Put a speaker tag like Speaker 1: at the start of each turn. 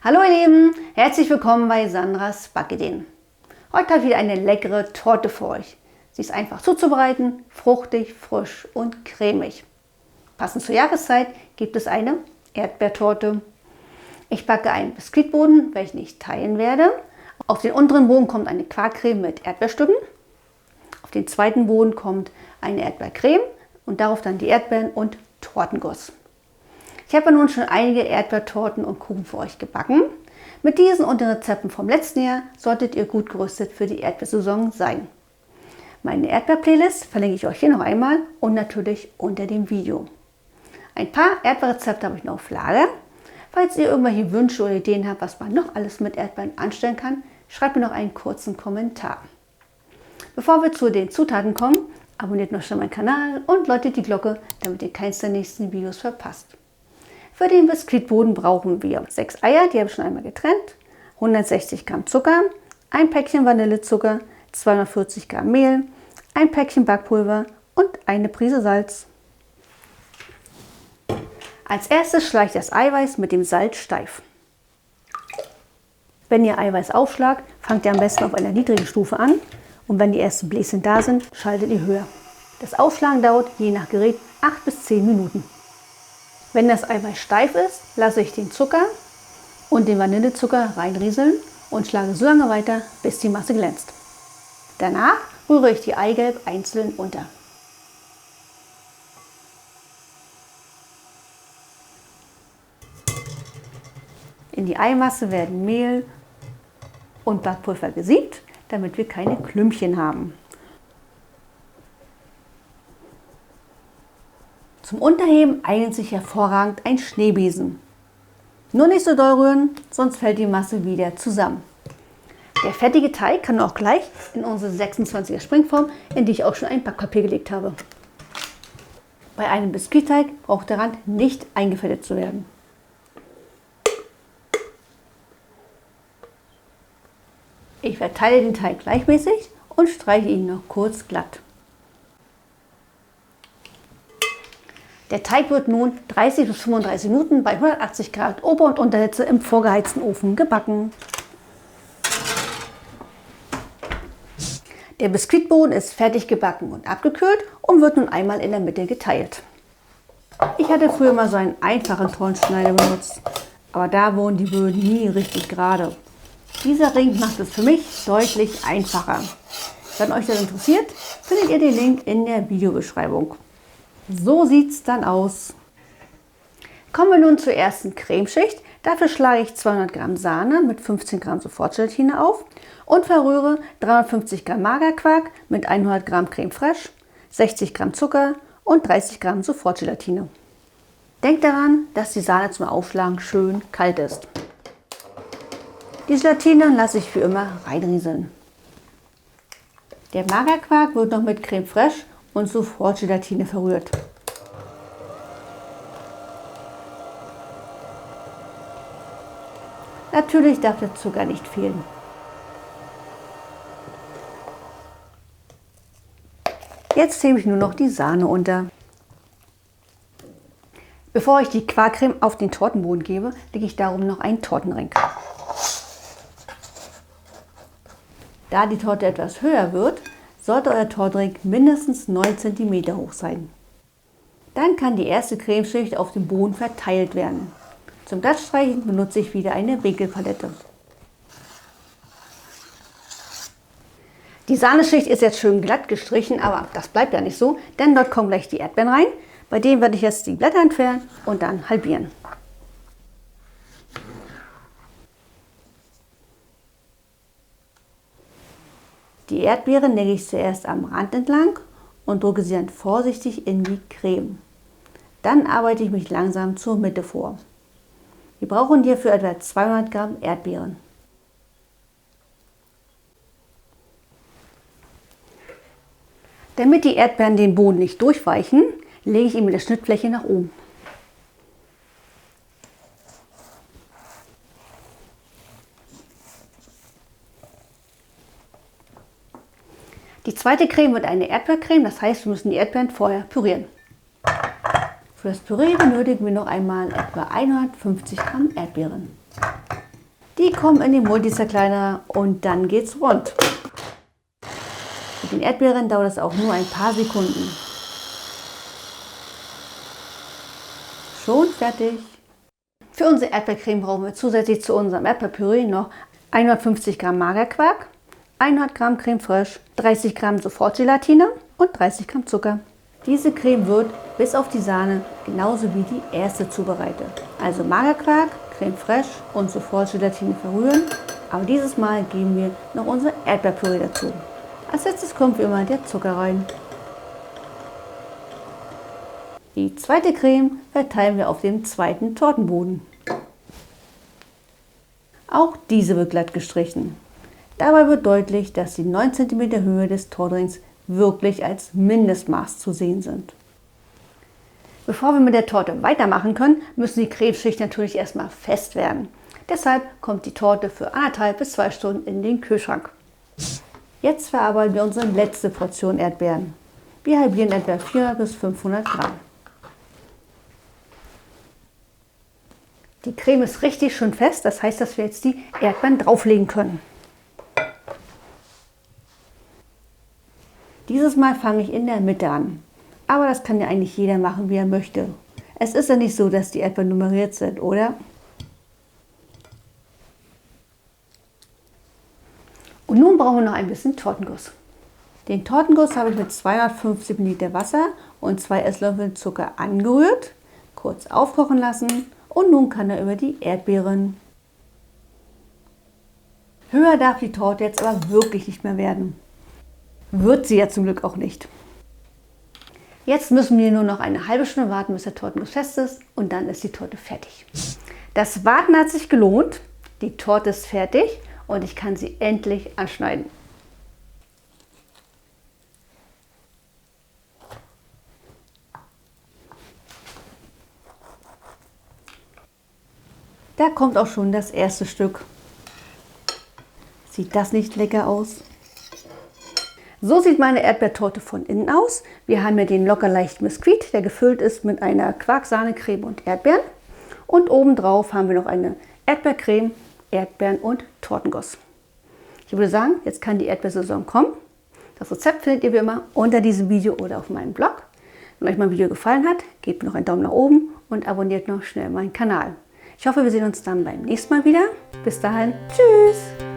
Speaker 1: Hallo ihr Lieben, herzlich willkommen bei Sandras Backideen. Heute habe ich wieder eine leckere Torte für euch. Sie ist einfach zuzubereiten, fruchtig, frisch und cremig. Passend zur Jahreszeit gibt es eine Erdbeertorte. Ich backe einen Biskuitboden, welchen ich teilen werde. Auf den unteren Boden kommt eine Quarkcreme mit Erdbeerstücken. Auf den zweiten Boden kommt eine Erdbeercreme und darauf dann die Erdbeeren und Tortenguss. Ich habe nun schon einige Erdbeertorten und Kuchen für euch gebacken. Mit diesen und den Rezepten vom letzten Jahr solltet ihr gut gerüstet für die Erdbeersaison sein. Meine Erdbeer-Playlist verlinke ich euch hier noch einmal und natürlich unter dem Video. Ein paar Erdbeerrezepte habe ich noch auf Lager. Falls ihr irgendwelche Wünsche oder Ideen habt, was man noch alles mit Erdbeeren anstellen kann, schreibt mir noch einen kurzen Kommentar. Bevor wir zu den Zutaten kommen, abonniert noch schon meinen Kanal und läutet die Glocke, damit ihr keins der nächsten Videos verpasst. Für den Biskuitboden brauchen wir 6 Eier, die habe ich schon einmal getrennt, 160 Gramm Zucker, ein Päckchen Vanillezucker, 240 Gramm Mehl, ein Päckchen Backpulver und eine Prise Salz. Als erstes schlage ich das Eiweiß mit dem Salz steif. Wenn ihr Eiweiß aufschlagt, fangt ihr am besten auf einer niedrigen Stufe an und wenn die ersten Bläschen da sind, schaltet ihr höher. Das Aufschlagen dauert je nach Gerät 8 bis 10 Minuten. Wenn das Eiweiß steif ist, lasse ich den Zucker und den Vanillezucker reinrieseln und schlage so lange weiter, bis die Masse glänzt. Danach rühre ich die Eigelb einzeln unter. In die Eimasse werden Mehl und Backpulver gesiebt, damit wir keine Klümpchen haben. Zum Unterheben eignet sich hervorragend ein Schneebesen. Nur nicht so doll rühren, sonst fällt die Masse wieder zusammen. Der fertige Teig kann auch gleich in unsere 26er Springform, in die ich auch schon ein Backpapier gelegt habe. Bei einem Biskuitteig braucht der Rand nicht eingefettet zu werden. Ich verteile den Teig gleichmäßig und streiche ihn noch kurz glatt. Der Teig wird nun 30 bis 35 Minuten bei 180 Grad Ober- und Unterhitze im vorgeheizten Ofen gebacken. Der Biskuitboden ist fertig gebacken und abgekühlt und wird nun einmal in der Mitte geteilt. Ich hatte früher mal so einen einfachen Tortenschneider benutzt, aber da wurden die Böden nie richtig gerade. Dieser Ring macht es für mich deutlich einfacher. Wenn euch das interessiert, findet ihr den Link in der Videobeschreibung. So sieht es dann aus. Kommen wir nun zur ersten Cremeschicht. Dafür schlage ich 200 Gramm Sahne mit 15 Gramm Sofortgelatine auf und verrühre 350 Gramm Magerquark mit 100 Gramm Creme Fraiche, 60 Gramm Zucker und 30 Gramm Sofortgelatine. Denkt daran, dass die Sahne zum Aufschlagen schön kalt ist. Die Gelatine lasse ich für immer reinrieseln. Der Magerquark wird noch mit Creme Fraiche und Sofortgelatine verrührt. Natürlich darf der Zucker nicht fehlen. Jetzt hebe ich nur noch die Sahne unter. Bevor ich die Quarkcreme auf den Tortenboden gebe, lege ich darum noch einen Tortenring. Da die Torte etwas höher wird, sollte euer Tortenring mindestens 9 cm hoch sein. Dann kann die erste Cremeschicht auf dem Boden verteilt werden. Zum Glattstreichen benutze ich wieder eine Winkelpalette. Die Sahneschicht ist jetzt schön glatt gestrichen, aber das bleibt ja nicht so, denn dort kommen gleich die Erdbeeren rein. Bei denen werde ich jetzt die Blätter entfernen und dann halbieren. Die Erdbeeren lege ich zuerst am Rand entlang und drücke sie dann vorsichtig in die Creme. Dann arbeite ich mich langsam zur Mitte vor. Wir brauchen hierfür etwa 200 Gramm Erdbeeren. Damit die Erdbeeren den Boden nicht durchweichen, lege ich ihn mit der Schnittfläche nach oben. Die zweite Creme wird eine Erdbeercreme, das heißt, wir müssen die Erdbeeren vorher pürieren. Für das Püree benötigen wir noch einmal etwa 150 Gramm Erdbeeren. Die kommen in den Multizerkleinerer und dann geht's rund. Mit den Erdbeeren dauert es auch nur ein paar Sekunden. Schon fertig. Für unsere Erdbeercreme brauchen wir zusätzlich zu unserem Erdbeerpüree noch 150 Gramm Magerquark, 100 Gramm Creme fraiche, 30 Gramm Sofortgelatine und 30 Gramm Zucker. Diese Creme wird bis auf die Sahne genauso wie die erste zubereitet. Also Magerquark, Creme fraiche und Sofortgelatine verrühren, aber dieses Mal geben wir noch unser Erdbeerpüree dazu. Als letztes kommt wie immer der Zucker rein. Die zweite Creme verteilen wir auf dem zweiten Tortenboden. Auch diese wird glatt gestrichen. Dabei wird deutlich, dass die 9 cm Höhe des Tortenrings wirklich als Mindestmaß zu sehen sind. Bevor wir mit der Torte weitermachen können, müssen die Cremeschichten natürlich erstmal fest werden. Deshalb kommt die Torte für 1,5 bis 2 Stunden in den Kühlschrank. Jetzt verarbeiten wir unsere letzte Portion Erdbeeren. Wir halbieren etwa 400 bis 500 Gramm. Die Creme ist richtig schön fest, das heißt, dass wir jetzt die Erdbeeren drauflegen können. Dieses Mal fange ich in der Mitte an. Aber das kann ja eigentlich jeder machen, wie er möchte. Es ist ja nicht so, dass die Erdbeeren nummeriert sind, oder? Und nun brauchen wir noch ein bisschen Tortenguss. Den Tortenguss habe ich mit 250 ml Wasser und 2 Esslöffeln Zucker angerührt, kurz aufkochen lassen und nun kann er über die Erdbeeren. Höher darf die Torte jetzt aber wirklich nicht mehr werden. Wird sie ja zum Glück auch nicht. Jetzt müssen wir nur noch eine halbe Stunde warten, bis der Tortenguss fest ist und dann ist die Torte fertig. Das Warten hat sich gelohnt. Die Torte ist fertig und ich kann sie endlich anschneiden. Da kommt auch schon das erste Stück. Sieht das nicht lecker aus? So sieht meine Erdbeertorte von innen aus. Wir haben hier den locker leichten Biskuit, der gefüllt ist mit einer Quarksahnecreme und Erdbeeren. Und obendrauf haben wir noch eine Erdbeercreme, Erdbeeren und Tortenguss. Ich würde sagen, jetzt kann die Erdbeersaison kommen. Das Rezept findet ihr wie immer unter diesem Video oder auf meinem Blog. Wenn euch mein Video gefallen hat, gebt mir noch einen Daumen nach oben und abonniert noch schnell meinen Kanal. Ich hoffe, wir sehen uns dann beim nächsten Mal wieder. Bis dahin, tschüss!